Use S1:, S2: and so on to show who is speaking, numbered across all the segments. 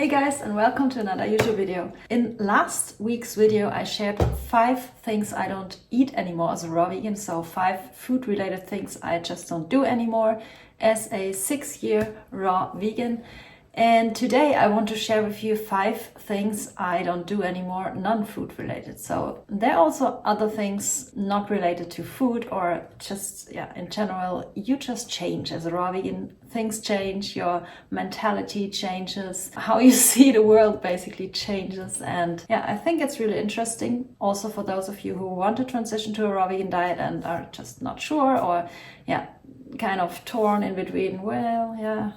S1: Hey guys, and welcome to another YouTube video. In last week's video I shared 5 things I don't eat anymore as a raw vegan, so 5 food related things I just don't do anymore as a 6-year raw vegan. And today I want to share with you 5 things I don't do anymore, non-food related. So there are also other things not related to food or just, in general, you just change as a raw vegan. Things change, your mentality changes, how you see the world basically changes. And I think it's really interesting also for those of you who want to transition to a raw vegan diet and are just not sure or kind of torn in between,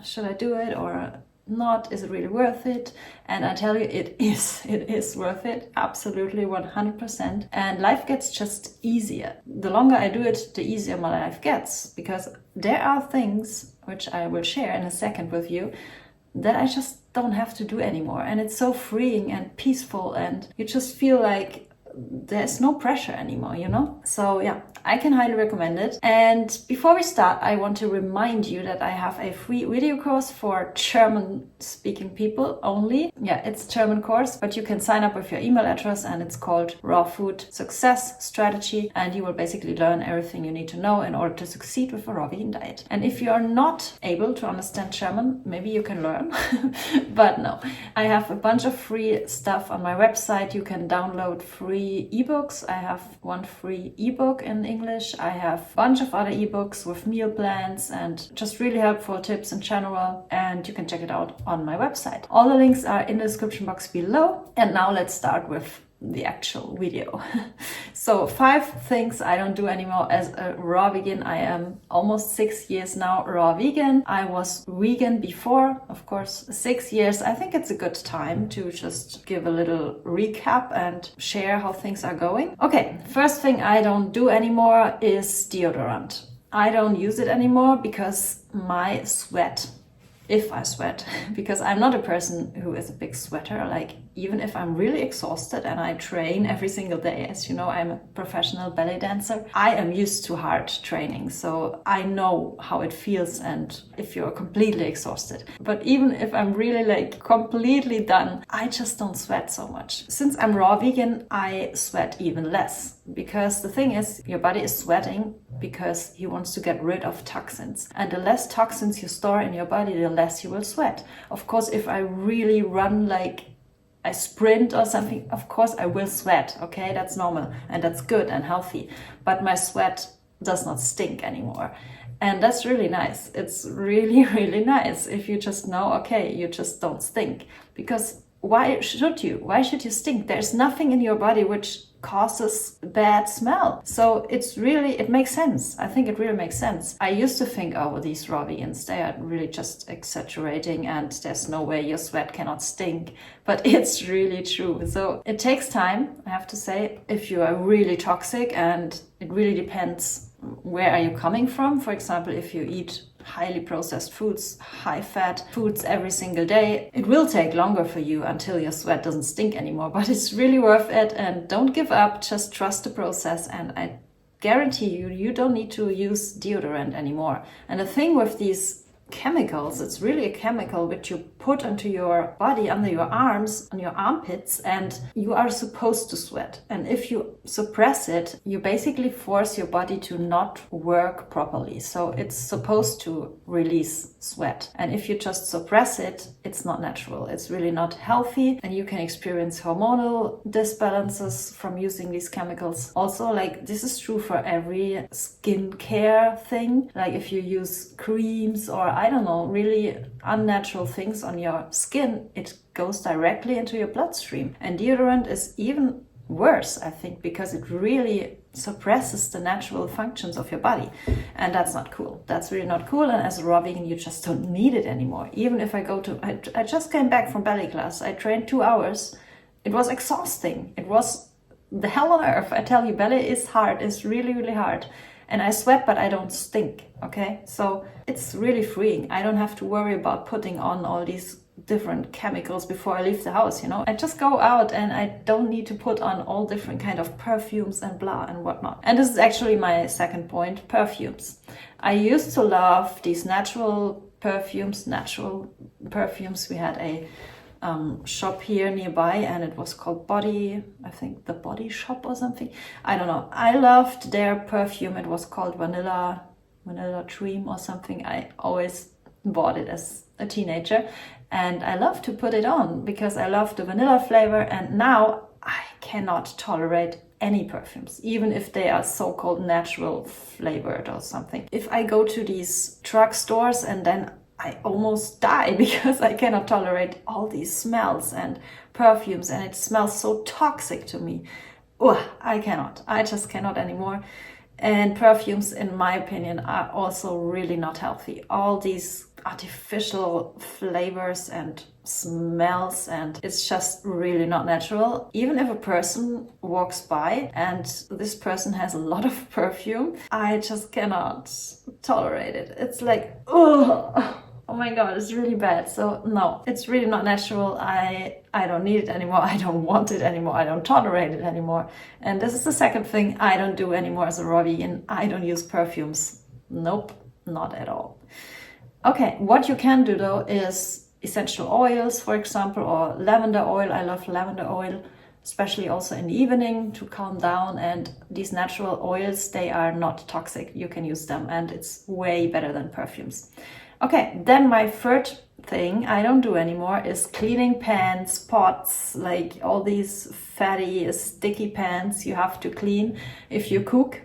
S1: should I do it or not? Is it really worth it? And I tell you, it is worth it, absolutely 100%. And life gets just easier. The longer I do it, the easier my life gets, because there are things which I will share in a second with you that I just don't have to do anymore. And it's so freeing and peaceful, and you just feel like there's no pressure anymore, you know? So I can highly recommend it. And before we start, I want to remind you that I have a free video course for German speaking people only. It's German course, but you can sign up with your email address, and it's called Raw Food Success Strategy. And you will basically learn everything you need to know in order to succeed with a raw vegan diet. And if you are not able to understand German, maybe you can learn, but no. I have a bunch of free stuff on my website. You can download free ebooks. I have one free ebook in English. I have a bunch of other ebooks with meal plans and just really helpful tips in general, and you can check it out on my website. All the links are in the description box below. And now let's start with the actual video. So 5 things I don't do anymore as a raw vegan. I am almost 6 years now raw vegan. I was vegan before, of course, 6 years. I think it's a good time to just give a little recap and share how things are going. Okay, first thing I don't do anymore is deodorant. I don't use it anymore because my sweat, if I sweat, because I'm not a person who is a big sweater. Like, even if I'm really exhausted and I train every single day, as you know, I'm a professional ballet dancer, I am used to hard training. So I know how it feels and if you're completely exhausted. But even if I'm really completely done, I just don't sweat so much. Since I'm raw vegan, I sweat even less. Because the thing is, your body is sweating because he wants to get rid of toxins. And the less toxins you store in your body, the less you will sweat. Of course, if I really run I sprint or something, of course I will sweat, okay? That's normal and that's good and healthy. But my sweat does not stink anymore. And that's really nice. It's really, really nice if you just know, okay, you just don't stink. Because why should you? Why should you stink? There's nothing in your body which causes bad smell. So it makes sense. I think it really makes sense. I used to think, these raw vegans, they are really just exaggerating and there's no way your sweat cannot stink. But it's really true. So it takes time, I have to say, if you are really toxic, and it really depends where are you coming from. For example, if you eat highly processed foods, high fat foods every single day, it will take longer for you until your sweat doesn't stink anymore, but it's really worth it. And don't give up, just trust the process, and I guarantee you don't need to use deodorant anymore. And the thing with these chemicals, it's really a chemical which you put onto your body, under your arms, on your armpits, and you are supposed to sweat. And if you suppress it, you basically force your body to not work properly. So it's supposed to release sweat. And if you just suppress it, it's not natural. It's really not healthy, and you can experience hormonal disbalances from using these chemicals. Also, this is true for every skincare thing. Like if you use creams or really unnatural things on your skin, it goes directly into your bloodstream. And deodorant is even worse, I think, because it really suppresses the natural functions of your body. And that's not cool. That's really not cool. And as a raw vegan, you just don't need it anymore. Even if I just came back from ballet class. I trained 2 hours. It was exhausting. It was the hell on earth. I tell you, ballet is hard. It's really, really hard. And I sweat, but I don't stink, okay? So it's really freeing. I don't have to worry about putting on all these different chemicals before I leave the house, you know? I just go out and I don't need to put on all different kind of perfumes and blah and whatnot. And this is actually my second point, perfumes. I used to love these natural perfumes. We had a shop here nearby, and it was called Body, I think the Body Shop or something. I don't know. I loved their perfume. It was called Vanilla Dream or something. I always bought it as a teenager, and I love to put it on because I love the vanilla flavor, and now I cannot tolerate any perfumes, even if they are so-called natural flavored or something. If I go to these drug stores, and then I almost die because I cannot tolerate all these smells and perfumes, and it smells so toxic to me. Oh, I just cannot anymore. And perfumes, in my opinion, are also really not healthy. All these artificial flavors and smells, and it's just really not natural. Even if a person walks by and this person has a lot of perfume, I just cannot tolerate it. It's like, oh my god, it's really bad. So no, it's really not natural. I don't need it anymore. I don't want it anymore. I don't tolerate it anymore. And this is the second thing I don't do anymore as a raw vegan. I don't use perfumes. Nope, not at all. Okay, what you can do though is essential oils, for example, or lavender oil. I love lavender oil, especially also in the evening to calm down. And these natural oils, they are not toxic. You can use them, and it's way better than perfumes. Okay, then my third thing I don't do anymore is cleaning pans, pots, like all these fatty, sticky pans you have to clean if you cook.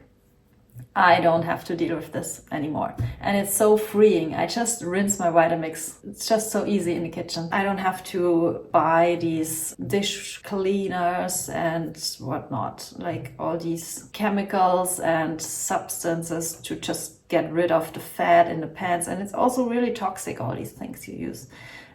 S1: I don't have to deal with this anymore. And it's so freeing. I just rinse my Vitamix. It's just so easy in the kitchen. I don't have to buy these dish cleaners and whatnot, like all these chemicals and substances to just get rid of the fat in the pans. And it's also really toxic, all these things you use.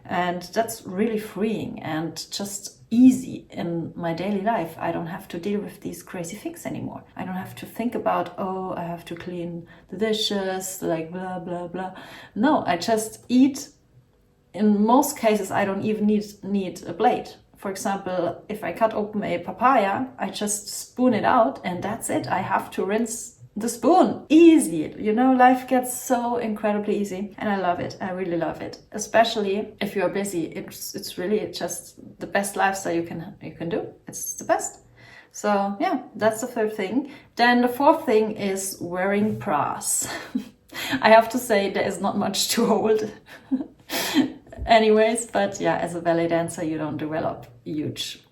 S1: And that's really freeing and just easy in my daily life. I don't have to deal with these crazy things anymore. I don't have to think about, oh, I have to clean the dishes, like blah, blah, blah. No, I just eat. In most cases, I don't even need a blade. For example, if I cut open a papaya, I just spoon it out and that's it. I have to rinse the spoon. Easy. You know, life gets so incredibly easy, and I love it. I really love it. Especially if you're busy. It's really just the best lifestyle you can do. It's the best. So yeah, that's the third thing. Then the fourth thing is wearing bras. I have to say there is not much to hold. Anyways, but yeah, as a ballet dancer, you don't develop huge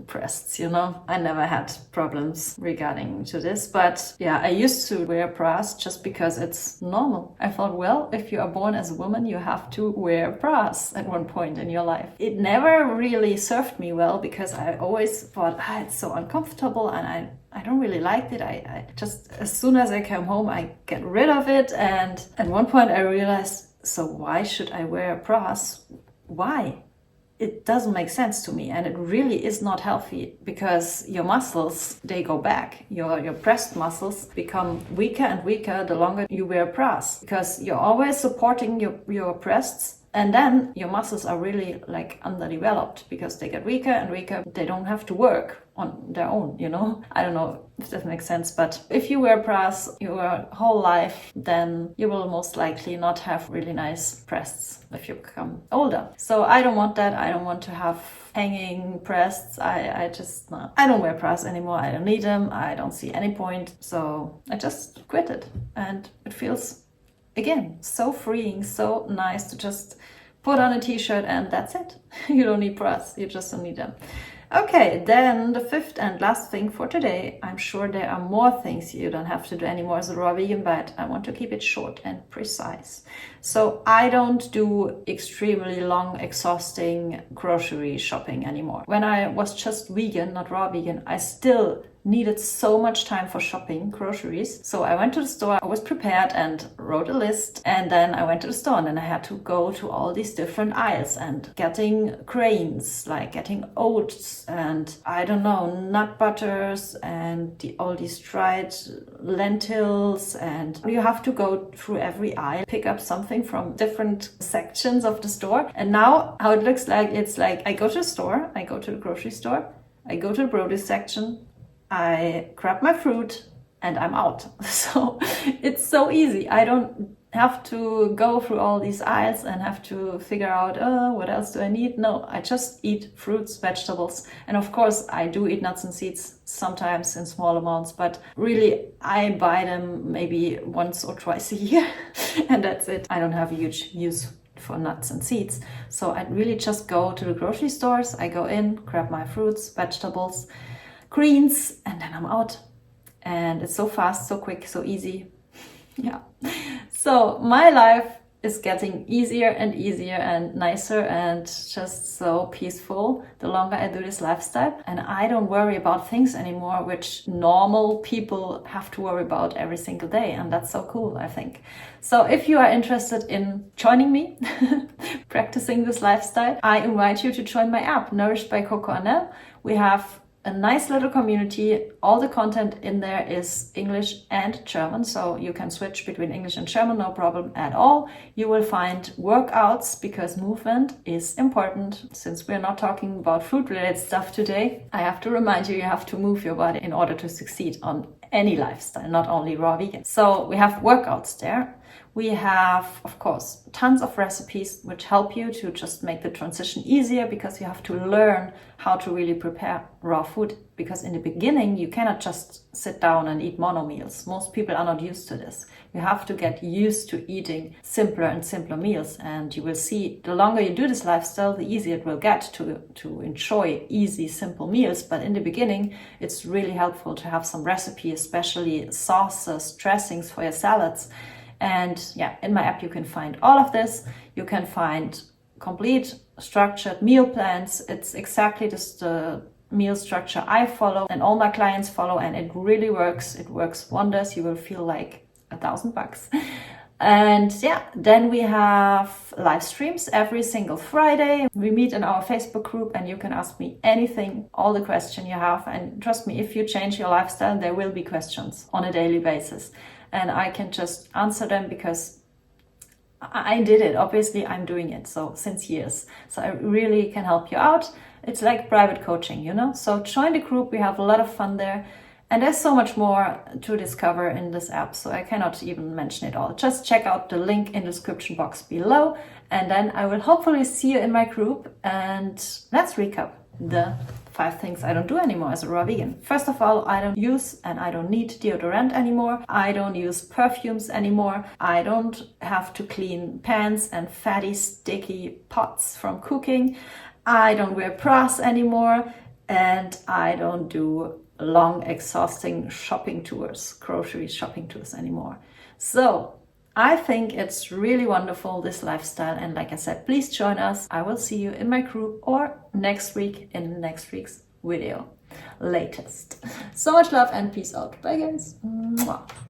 S1: breasts, you know. I never had problems regarding to this, but yeah, I used to wear bras just because it's normal. I thought, well, if you are born as a woman, you have to wear bras at one point in your life. It never really served me well because I always thought, it's so uncomfortable, and I don't really like it. I just, as soon as I come home, I get rid of it. And at one point I realized, so why should I wear bras? Why? It doesn't make sense to me, and it really is not healthy because your muscles, they go back. Your breast muscles become weaker and weaker the longer you wear bras, because you're always supporting your breasts, and then your muscles are really like underdeveloped because they get weaker and weaker. They don't have to work on their own, you know? I don't know if that makes sense, but if you wear bras your whole life, then you will most likely not have really nice breasts if you become older. So I don't want that. I don't want to have hanging breasts. I just, no. I don't wear bras anymore. I don't need them. I don't see any point. So I just quit it, and it feels, again, so freeing, so nice to just put on a t-shirt and that's it. You don't need bras. You just don't need them. Okay, then the fifth and last thing for today. I'm sure there are more things you don't have to do anymore as a raw vegan, but I want to keep it short and precise. So I don't do extremely long, exhausting grocery shopping anymore. When I was just vegan, not raw vegan, I still needed so much time for shopping groceries. So I went to the store, I was prepared and wrote a list, and then I went to the store, and then I had to go to all these different aisles and getting grains, like getting oats and I don't know, nut butters and all these dried lentils, and you have to go through every aisle, pick up something from different sections of the store. And now how it looks like, it's like I go to the store, I go to the grocery store, I go to the produce section, I grab my fruit, and I'm out. So it's so easy. I don't have to go through all these aisles and have to figure out, what else do I need? No, I just eat fruits, vegetables, and of course I do eat nuts and seeds sometimes in small amounts, but really I buy them maybe once or twice a year and that's it. I don't have a huge use for nuts and seeds, so I really just go to the grocery stores. I go in, grab my fruits, vegetables, greens, and then I'm out. And it's so fast, so quick, so easy. Yeah. So my life is getting easier and easier and nicer and just so peaceful the longer I do this lifestyle. And I don't worry about things anymore which normal people have to worry about every single day. And that's so cool, I think. So if you are interested in joining me, practicing this lifestyle, I invite you to join my app, Nourished by Coco Anel. We have a nice little community. All the content in there is English and German, so you can switch between English and German, no problem at all. You will find workouts because movement is important. Since we're not talking about food-related stuff today, I have to remind you, you have to move your body in order to succeed on any lifestyle, not only raw vegan. So we have workouts there. We have, of course, tons of recipes which help you to just make the transition easier, because you have to learn how to really prepare raw food. Because in the beginning, you cannot just sit down and eat mono meals. Most people are not used to this. You have to get used to eating simpler and simpler meals. And you will see, the longer you do this lifestyle, the easier it will get to enjoy easy, simple meals. But in the beginning, it's really helpful to have some recipe, especially sauces, dressings for your salads. And yeah, in my app you can find all of this. You can find complete structured meal plans. It's exactly just the meal structure I follow and all my clients follow, and it really works. It works wonders. You will feel like $1,000. And yeah, then we have live streams every single Friday. We meet in our Facebook group and you can ask me anything, all the question you have. And trust me, if you change your lifestyle, there will be questions on a daily basis. And I can just answer them because I did it. Obviously, I'm doing it since years. So I really can help you out. It's like private coaching, you know? So join the group. We have a lot of fun there. And there's so much more to discover in this app, so I cannot even mention it all. Just check out the link in the description box below. And then I will hopefully see you in my group. And let's recap the 5 things I don't do anymore as a raw vegan. First of all, I don't use and I don't need deodorant anymore. I don't use perfumes anymore. I don't have to clean pans and fatty, sticky pots from cooking. I don't wear bras anymore. And I don't do long, exhausting shopping tours, grocery shopping tours anymore. So I think it's really wonderful, this lifestyle. And like I said, please join us. I will see you in my group or next week in next week's video latest. So much love and peace out. Bye guys. Mwah.